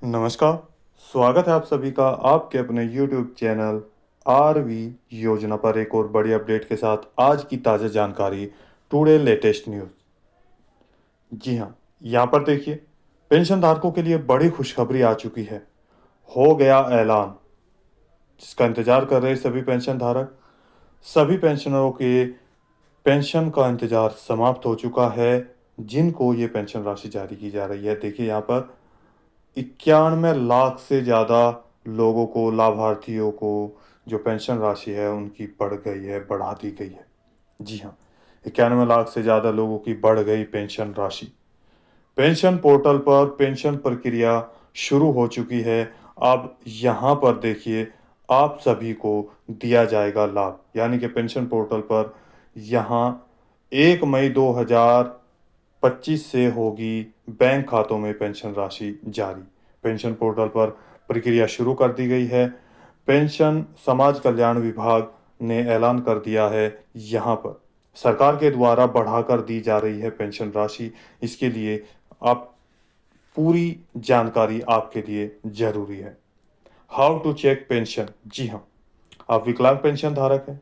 नमस्कार, स्वागत है आप सभी का आपके अपने YouTube चैनल आरवी योजना पर एक और बड़ी अपडेट के साथ आज की ताज़ा जानकारी टुडे लेटेस्ट न्यूज़। जी हाँ, यहाँ पर देखिए पेंशन धारकों के लिए बड़ी खुशखबरी आ चुकी है। हो गया ऐलान, जिसका इंतजार कर रहे सभी पेंशन धारक, सभी पेंशनरों के पेंशन का इंतजार समाप्त हो चुका है, जिनको ये पेंशन राशि जारी की जा रही है। देखिए यहाँ पर 91 लाख से ज़्यादा लोगों को, लाभार्थियों को जो पेंशन राशि है उनकी बढ़ गई है, बढ़ा दी गई है। जी हाँ, 91 लाख से ज़्यादा लोगों की बढ़ गई पेंशन राशि। पेंशन पोर्टल पर पेंशन प्रक्रिया शुरू हो चुकी है। अब यहाँ पर देखिए आप सभी को दिया जाएगा लाभ, यानी कि पेंशन पोर्टल पर यहाँ 1 मई 2025 से होगी बैंक खातों में पेंशन राशि जारी। पेंशन पोर्टल पर प्रक्रिया शुरू कर दी गई है। पेंशन समाज कल्याण विभाग ने ऐलान कर दिया है, यहाँ पर सरकार के द्वारा बढ़ाकर दी जा रही है पेंशन राशि। इसके लिए आप पूरी जानकारी आपके लिए जरूरी है। How to check pension. जी हाँ, आप विकलांग पेंशन धारक हैं,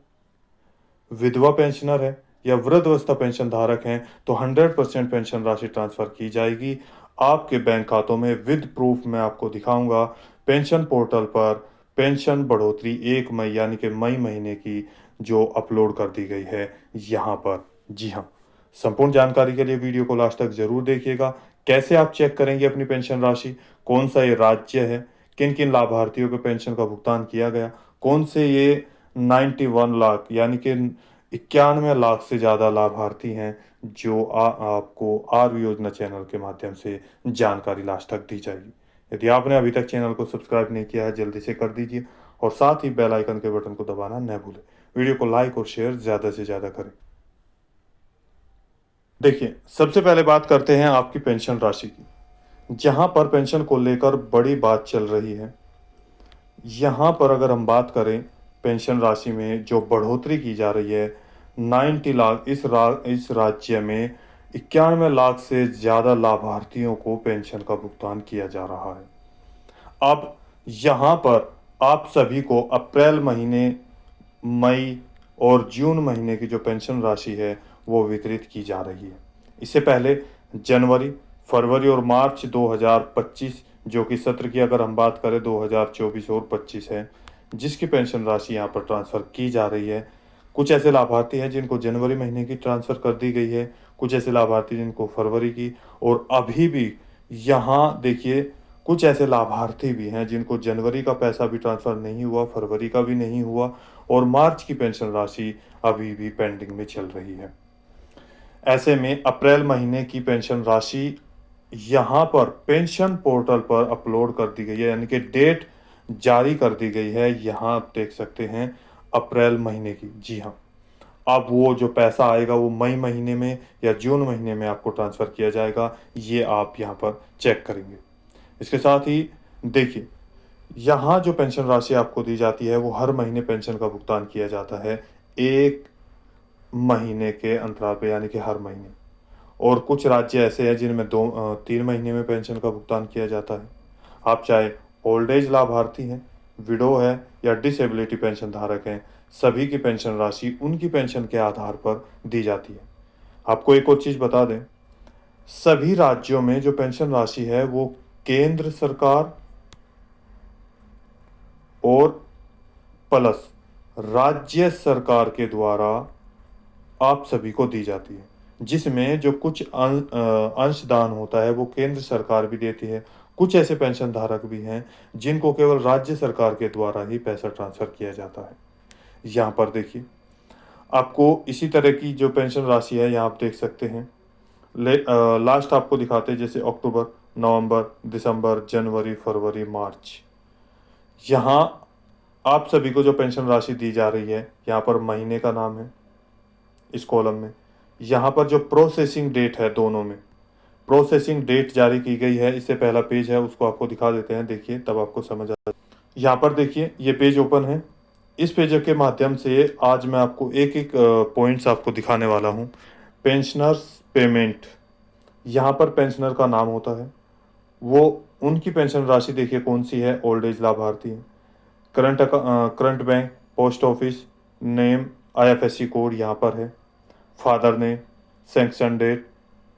विधवा पेंशनर है या वृद्धावस्था पेंशन धारक हैं तो 100% पेंशन राशि ट्रांसफर की जाएगी आपके बैंक खातों में। विद प्रूफ मैं आपको दिखाऊंगा पेंशन पोर्टल पर पेंशन बढ़ोतरी 1 मई यानी कि मई महीने की जो अपलोड कर दी गई है यहाँ पर। जी हाँ, संपूर्ण जानकारी के लिए वीडियो को लास्ट तक जरूर देखिएगा। कैसे आप चेक करेंगे अपनी पेंशन राशि, कौन सा ये राज्य है, किन किन लाभार्थियों को पेंशन का भुगतान किया गया, कौन से ये 91 लाख यानी कि 91 लाख से ज़्यादा लाभार्थी हैं, जो आपको आर योजना चैनल के माध्यम से जानकारी लास्ट तक दी जाएगी। यदि आपने अभी तक चैनल को सब्सक्राइब नहीं किया है जल्दी से कर दीजिए और साथ ही बेल आइकन के बटन को दबाना न भूलें। वीडियो को लाइक और शेयर ज़्यादा से ज़्यादा करें। देखिए सबसे पहले बात करते हैं आपकी पेंशन राशि की, जहां पर पेंशन को लेकर बड़ी बात चल रही है। यहाँ पर अगर हम बात करें पेंशन राशि में जो बढ़ोतरी की जा रही है 90 लाख, इस राज्य में 91 लाख से ज़्यादा लाभार्थियों को पेंशन का भुगतान किया जा रहा है। अब यहाँ पर आप सभी को अप्रैल महीने, मई और जून महीने की जो पेंशन राशि है वो वितरित की जा रही है। इससे पहले जनवरी, फरवरी और मार्च 2025 जो कि सत्र की अगर हम बात करें 2024 और 25 है, जिसकी पेंशन राशि यहाँ पर ट्रांसफ़र की जा रही है। कुछ ऐसे लाभार्थी हैं जिनको जनवरी महीने की ट्रांसफ़र कर दी गई है, कुछ ऐसे लाभार्थी जिनको फरवरी की, और अभी भी यहाँ देखिए कुछ ऐसे लाभार्थी भी हैं जिनको जनवरी का पैसा भी ट्रांसफ़र नहीं हुआ, फरवरी का भी नहीं हुआ और मार्च की पेंशन राशि अभी भी पेंडिंग में चल रही है। ऐसे में अप्रैल महीने की पेंशन राशि यहाँ पर पेंशन पोर्टल पर अपलोड कर दी गई है, यानी कि डेट जारी कर दी गई है। यहाँ आप देख सकते हैं अप्रैल महीने की। जी हाँ, अब वो जो पैसा आएगा वो मई महीने में या जून महीने में आपको ट्रांसफ़र किया जाएगा, ये आप यहाँ पर चेक करेंगे। इसके साथ ही देखिए यहाँ जो पेंशन राशि आपको दी जाती है वो हर महीने पेंशन का भुगतान किया जाता है 1 महीने के अंतराल पे, यानी कि हर महीने। और कुछ राज्य ऐसे हैं जिनमें 3 महीने में पेंशन का भुगतान किया जाता है। आप चाहे ओल्ड एज लाभार्थी हैं, विडो है या डिसेबिलिटी पेंशन धारक हैं, सभी की पेंशन राशि उनकी पेंशन के आधार पर दी जाती है। आपको एक और चीज़ बता दें, सभी राज्यों में जो पेंशन राशि है वो केंद्र सरकार और प्लस राज्य सरकार के द्वारा आप सभी को दी जाती है, जिसमें जो कुछ अंशदान होता है वो केंद्र सरकार भी देती है। कुछ ऐसे पेंशन धारक भी हैं जिनको केवल राज्य सरकार के द्वारा ही पैसा ट्रांसफ़र किया जाता है। यहाँ पर देखिए आपको इसी तरह की जो पेंशन राशि है यहाँ आप देख सकते हैं। लास्ट आपको दिखाते हैं, जैसे अक्टूबर, नवंबर, दिसंबर, जनवरी, फरवरी, मार्च। यहाँ आप सभी को जो पेंशन राशि दी जा रही है यहाँ पर महीने का नाम है इस कॉलम में। यहाँ पर जो प्रोसेसिंग डेट है, दोनों में प्रोसेसिंग डेट जारी की गई है। इससे पहला पेज है उसको आपको दिखा देते हैं, देखिए तब आपको समझ आ। यहाँ पर देखिए ये पेज ओपन है। इस पेज के माध्यम से आज मैं आपको एक एक पॉइंट्स आपको दिखाने वाला हूँ। पेंशनर्स पेमेंट, यहाँ पर पेंशनर का नाम होता है, वो उनकी पेंशन राशि देखिए कौन सी है, ओल्ड एज लाभार्थी है। Current bank, post office, name, IFSC code यहाँ पर है। Father name, sanction date,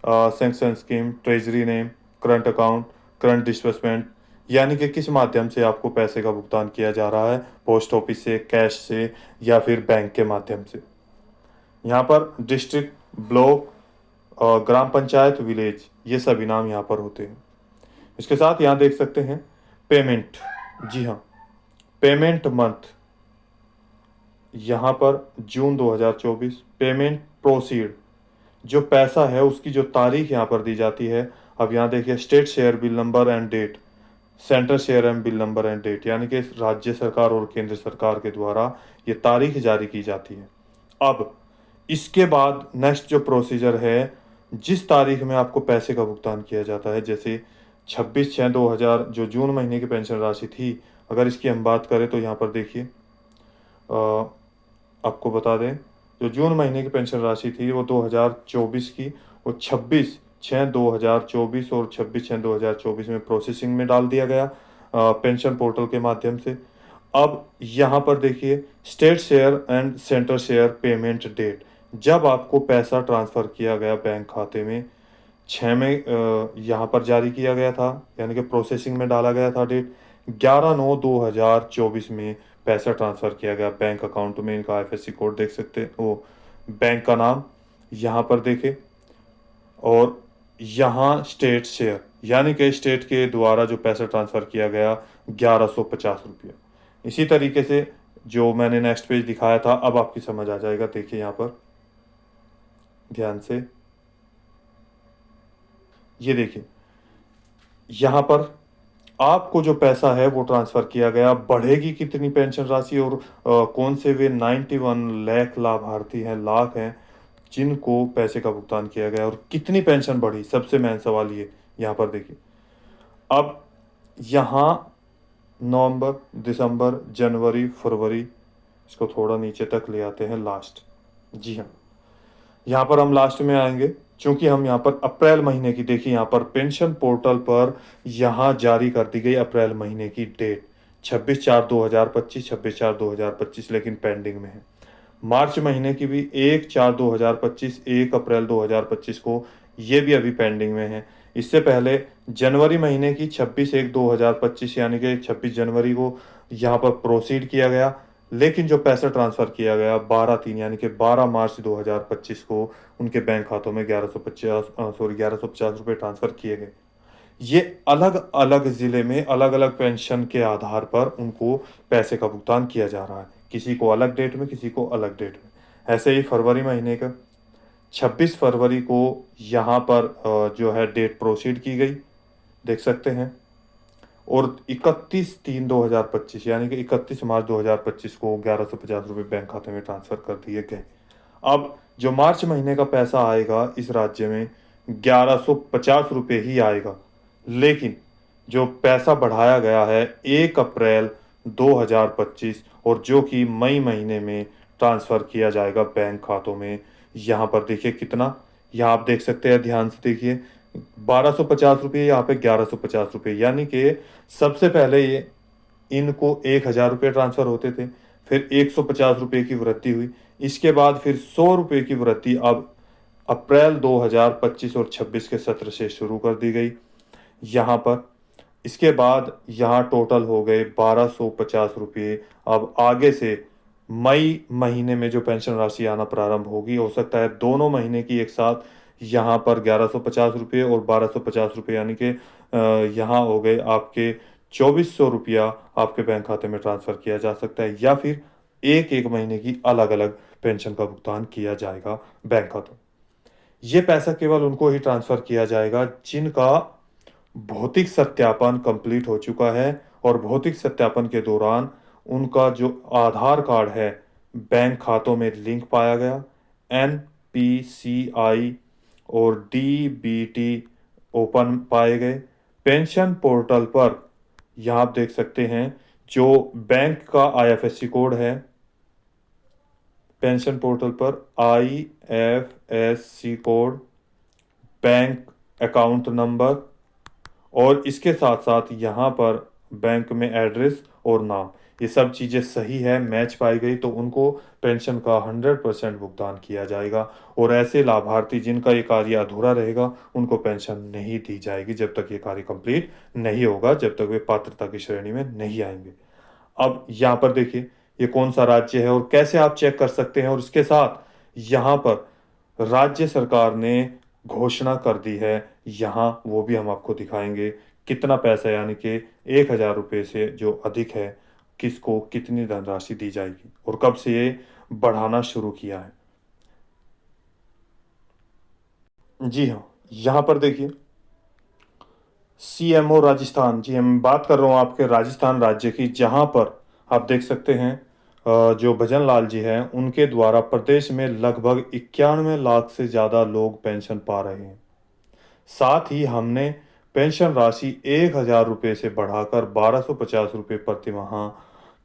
sanction scheme, treasury name, current account, current disbursement, यानी कि किस माध्यम से आपको पैसे का भुगतान किया जा रहा है, पोस्ट ऑफिस से, कैश से, या फिर बैंक के माध्यम से। यहाँ पर डिस्ट्रिक्ट, ब्लॉक, ग्राम पंचायत, विलेज, ये सभी नाम यहाँ पर होते हैं। इसके साथ यहाँ देख सकते हैं पेमेंट। जी हाँ, पेमेंट मंथ, यहाँ पर जून 2024। पेमेंट प्रोसीड, जो पैसा है उसकी जो तारीख यहाँ पर दी जाती है। अब यहाँ देखिए state share bill number and date, central share and bill number and date, यानी कि राज्य सरकार और केंद्र सरकार के द्वारा ये तारीख जारी की जाती है। अब इसके बाद नेक्स्ट जो प्रोसीजर है, जिस तारीख में आपको पैसे का भुगतान किया जाता है, जैसे 26/6/2000 जो जून महीने की पेंशन राशि थी, अगर इसकी हम बात करें तो यहाँ पर देखिए आपको बता दें, जो जून महीने की पेंशन राशि थी वो 2024 की, वो 26/6/2024 और 26/6/2024 में प्रोसेसिंग में डाल दिया गया पेंशन पोर्टल के माध्यम से। अब यहाँ पर देखिए state share and central share payment date, जब आपको पैसा ट्रांसफ़र किया गया बैंक खाते में 6 में यहाँ पर जारी किया गया था, यानी कि प्रोसेसिंग में डाला गया था डेट। 11/9/2024 में पैसा ट्रांसफ़र किया गया बैंक अकाउंट में। इनका आईएफएससी कोड देख सकते हैं, वो बैंक का नाम यहाँ पर देखें, और यहाँ स्टेट शेयर, यानी कि स्टेट के द्वारा जो पैसा ट्रांसफ़र किया गया 1150 रुपये। इसी तरीके से जो मैंने नेक्स्ट पेज दिखाया था, अब आपकी समझ आ जाएगा। देखिए यहाँ पर ध्यान से, ये देखिए यहाँ पर आपको जो पैसा है वो ट्रांसफ़र किया गया। बढ़ेगी कितनी पेंशन राशि, और कौन से वे 91 लाख लाभार्थी हैं, लाख हैं, जिनको पैसे का भुगतान किया गया, और कितनी पेंशन बढ़ी, सबसे मेन सवाल ये यहाँ पर देखिए। अब यहाँ नवंबर, दिसंबर, जनवरी, फरवरी, इसको थोड़ा नीचे तक ले आते हैं, लास्ट। जी हाँ, यहाँ पर हम लास्ट में आएंगे, क्योंकि हम यहाँ पर अप्रैल महीने की, देखिए यहाँ पर पेंशन पोर्टल पर यहाँ जारी कर दी गई अप्रैल महीने की डेट 26/4/2025, 26/4/2025, लेकिन पेंडिंग में है। मार्च महीने की भी 1/4/2025, 1 अप्रैल 2025 को, ये भी अभी पेंडिंग में है। इससे पहले जनवरी महीने की 26/1/2025, यानी कि 26 जनवरी को यहाँ पर प्रोसीड किया गया, लेकिन जो पैसा ट्रांसफ़र किया गया 12/3, यानी कि 12 मार्च 2025 को उनके बैंक खातों में 1150 रुपये ट्रांसफ़र किए गए। ये अलग अलग ज़िले में अलग अलग पेंशन के आधार पर उनको पैसे का भुगतान किया जा रहा है, किसी को अलग डेट में, किसी को अलग डेट में। ऐसे ही फरवरी महीने का 26 फरवरी को यहाँ पर जो है डेट प्रोसीड की गई, देख सकते हैं, और 31/3/2025, यानी कि 31 मार्च 2025 को 1150 रुपये बैंक खाते में ट्रांसफ़र कर दिए गए। अब जो मार्च महीने का पैसा आएगा इस राज्य में 1150 रुपये ही आएगा, लेकिन जो पैसा बढ़ाया गया है 1 अप्रैल 2025, और जो कि मई महीने में ट्रांसफ़र किया जाएगा बैंक खातों में। यहाँ पर देखिए कितना, यहाँ आप देख सकते हैं, ध्यान से देखिए, 1250 रुपये, यहाँ पे 1150 रुपये, यानी कि सबसे पहले ये इनको 1000 रुपये ट्रांसफ़र होते थे, फिर 150 रुपये की वृद्धि हुई, इसके बाद फिर 100 रुपये की वृद्धि अब अप्रैल 2025 और 26 के सत्र से शुरू कर दी गई यहाँ पर। इसके बाद यहाँ टोटल हो गए 1250 रुपये। अब आगे से मई महीने में जो पेंशन राशि आना प्रारंभ होगी, हो सकता है दोनों महीने की एक साथ यहाँ पर 1150 रुपये और 1250 रुपये, यानी कि यहाँ हो गए आपके 2400 रुपया आपके बैंक खाते में ट्रांसफ़र किया जा सकता है, या फिर एक एक महीने की अलग अलग पेंशन का भुगतान किया जाएगा बैंक खातों। ये पैसा केवल उनको ही ट्रांसफ़र किया जाएगा जिनका भौतिक सत्यापन कंप्लीट हो चुका है, और भौतिक सत्यापन के दौरान उनका जो आधार कार्ड है बैंक खातों में लिंक पाया गया, एनपीसीआई और डीबीटी ओपन पाए गए। पेंशन पोर्टल पर यहाँ आप देख सकते हैं जो बैंक का आईएफएससी कोड है, पेंशन पोर्टल पर IFSC code, bank account number और इसके साथ साथ यहाँ पर बैंक में एड्रेस और नाम, ये सब चीज़ें सही है, मैच पाई गई तो उनको पेंशन का 100% भुगतान किया जाएगा। और ऐसे लाभार्थी जिनका ये कार्य अधूरा रहेगा, उनको पेंशन नहीं दी जाएगी जब तक ये कार्य कंप्लीट नहीं होगा, जब तक वे पात्रता की श्रेणी में नहीं आएंगे। अब यहाँ पर देखिए, ये कौन सा राज्य है और कैसे आप चेक कर सकते हैं, और इसके साथ यहाँ पर राज्य सरकार ने घोषणा कर दी है, यहाँ वो भी हम आपको दिखाएंगे। कितना पैसा, यानी कि 1,000 रुपये से जो अधिक है, किसको कितनी धनराशि दी जाएगी और कब से ये बढ़ाना शुरू किया है। जी हाँ, यहाँ पर देखिए, सीएमओ राजस्थान, जी हम बात कर रहा हूँ आपके राजस्थान राज्य की, जहाँ पर आप देख सकते हैं जो भजन लाल जी हैं, उनके द्वारा प्रदेश में लगभग 91 लाख से ज़्यादा लोग पेंशन पा रहे हैं। साथ ही हमने पेंशन राशि 1,000 रुपये से बढ़ाकर 1,250 रुपये प्रतिमाह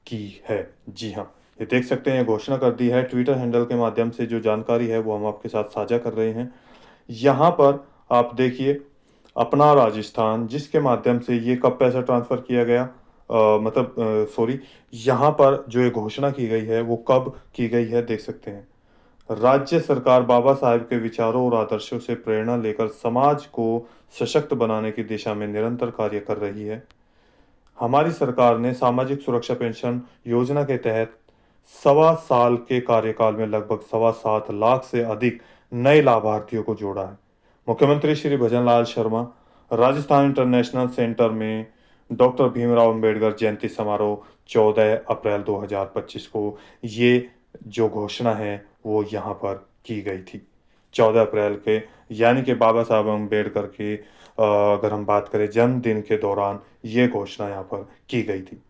की है। जी हाँ, ये देख सकते हैं, घोषणा कर दी है ट्विटर हैंडल के माध्यम से। जो जानकारी है वो हम आपके साथ साझा कर रहे हैं। यहाँ पर आप देखिए, अपना राजस्थान, जिसके माध्यम से ये कब पैसा ट्रांसफ़र किया गया, मतलब सॉरी, यहाँ पर जो ये घोषणा की गई है वो कब की गई है, देख सकते हैं। राज्य सरकार बाबा साहेब के विचारों और आदर्शों से प्रेरणा लेकर समाज को सशक्त बनाने की दिशा में निरंतर कार्य कर रही है। हमारी सरकार ने सामाजिक सुरक्षा पेंशन योजना के तहत 1.25 साल के कार्यकाल में लगभग 7.25 लाख से अधिक नए लाभार्थियों को जोड़ा है। मुख्यमंत्री श्री भजनलाल शर्मा राजस्थान इंटरनेशनल सेंटर में डॉक्टर भीमराव अंबेडकर जयंती समारोह 14 अप्रैल 2025 को ये जो घोषणा है वो यहाँ पर की गई थी। 14 अप्रैल के, यानी कि बाबा साहब अम्बेडकर के अगर हम बात करें जन्मदिन के दौरान ये घोषणा यहाँ पर की गई थी।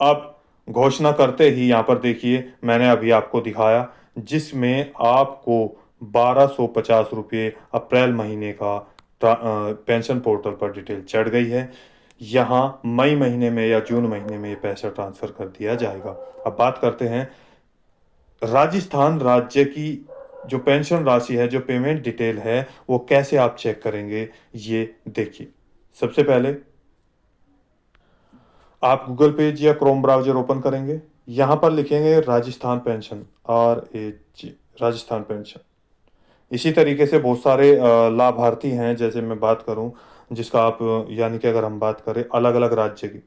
अब घोषणा करते ही यहाँ पर देखिए, मैंने अभी आपको दिखाया, जिसमें आपको 1,250 रुपये अप्रैल महीने का पेंशन पोर्टल पर डिटेल चढ़ गई है। यहाँ मई महीने में या जून महीने में ये पैसा ट्रांसफ़र कर दिया जाएगा। अब बात करते हैं राजस्थान राज्य की जो पेंशन राशि है, जो पेमेंट डिटेल है, वो कैसे आप चेक करेंगे, ये देखिए। सबसे पहले आप गूगल पेज या क्रोम ब्राउज़र ओपन करेंगे। यहाँ पर लिखेंगे Rajasthan pension, RAG, Rajasthan pension. इसी तरीके से बहुत सारे लाभार्थी हैं, जैसे मैं बात करूँ, जिसका आप यानी कि अगर हम बात करें अलग-अलग राज्य की।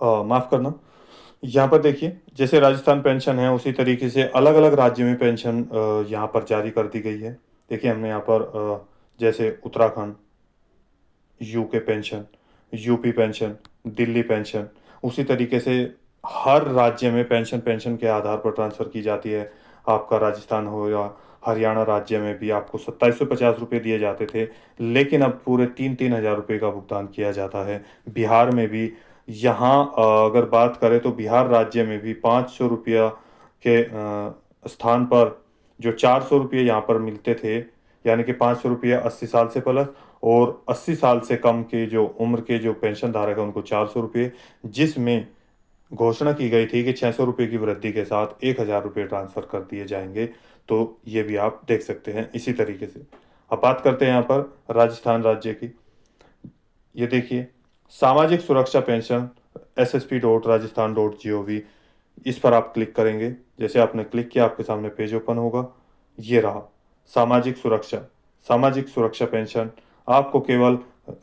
माफ़ करना, यहाँ पर देखिए, जैसे राजस्थान पेंशन है, उसी तरीके से अलग-अलग राज्य में पेंशन यहाँ पर जारी कर दी गई है। देखिए, हमने यहाँ पर जैसे Uttarakhand, UK pension, UP pension, Delhi pension, उसी तरीके से हर राज्य में पेंशन पेंशन के आधार पर ट्रांसफ़र की जाती है। आपका राजस्थान हो या हरियाणा राज्य में भी आपको 2,750 रुपये दिए जाते थे, लेकिन अब पूरे 3-3 हज़ार रुपये का भुगतान किया जाता है। बिहार में भी, यहाँ अगर बात करें तो बिहार राज्य में भी 500 रुपया के स्थान पर जो 400 रुपये यहाँ पर मिलते थे, यानी कि 500 रुपया 80 साल से प्लस, और 80 साल से कम के जो उम्र के जो पेंशन धारक हैं उनको 400 रुपये, जिसमें घोषणा की गई थी कि 600 रुपये की वृद्धि के साथ 1,000 रुपये ट्रांसफ़र कर दिए जाएंगे। तो ये भी आप देख सकते हैं इसी तरीके से। अब बात करते हैं यहाँ पर राजस्थान राज्य की। ये देखिए, सामाजिक सुरक्षा पेंशन ssp.rajasthan.gov, इस पर आप क्लिक करेंगे। जैसे आपने क्लिक किया, आपके सामने पेज ओपन होगा। ये रहा सामाजिक सुरक्षा, सामाजिक सुरक्षा पेंशन। आपको केवल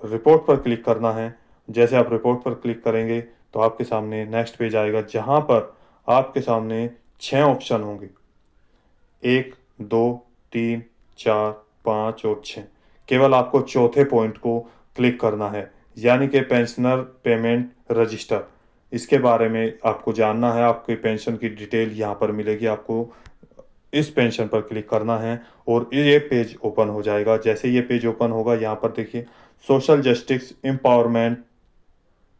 रिपोर्ट पर क्लिक करना है। जैसे आप रिपोर्ट पर क्लिक करेंगे तो आपके सामने नेक्स्ट पेज आएगा, जहाँ पर आपके सामने 6 ऑप्शन होंगे, 1, 2, 3, 4, 5 और 6। केवल आपको चौथे पॉइंट को क्लिक करना है, यानी कि पेंशनर पेमेंट रजिस्टर। इसके बारे में आपको जानना है, आपकी पेंशन की डिटेल यहाँ पर मिलेगी। आपको इस पेंशन पर क्लिक करना है और ये पेज ओपन हो जाएगा। जैसे ये पेज ओपन होगा, यहाँ पर देखिए, social justice empowerment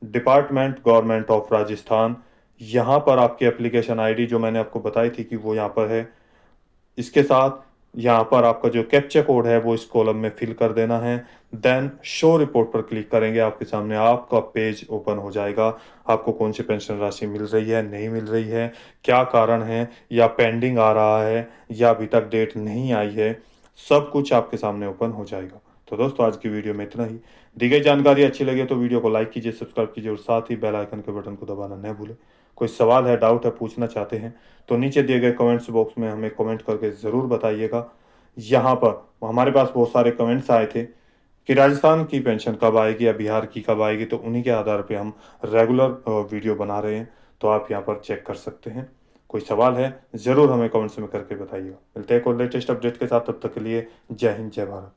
department government of Rajasthan. यहाँ पर आपकी एप्लीकेशन आईडी जो मैंने आपको बताई थी कि वो यहाँ पर है। इसके साथ यहाँ पर आपका जो कैप्चा कोड है वो इस कॉलम में फिल कर देना है। देन शो रिपोर्ट पर क्लिक करेंगे, आपके सामने आपका पेज ओपन हो जाएगा। आपको कौन सी पेंशन राशि मिल रही है, नहीं मिल रही है, क्या कारण है, या पेंडिंग आ रहा है, या अभी तक डेट नहीं आई है, सब कुछ आपके सामने ओपन हो जाएगा। तो दोस्तों आज की वीडियो में इतना ही। दी गई जानकारी अच्छी लगे तो वीडियो को लाइक कीजिए, सब्सक्राइब कीजिए और साथ ही बेल आइकन के बटन को दबाना न भूलें। कोई सवाल है, डाउट है, पूछना चाहते हैं तो नीचे दिए गए कमेंट्स बॉक्स में हमें कमेंट करके ज़रूर बताइएगा। यहाँ पर हमारे पास बहुत सारे कमेंट्स आए थे कि राजस्थान की पेंशन कब आएगी या बिहार की कब आएगी, तो उन्हीं के आधार पे हम रेगुलर वीडियो बना रहे हैं, तो आप यहाँ पर चेक कर सकते हैं। कोई सवाल है ज़रूर हमें कमेंट्स में करके बताइएगा। मिलते हैं एक और लेटेस्ट अपडेट के साथ, तब तक के लिए जय हिंद जय भारत।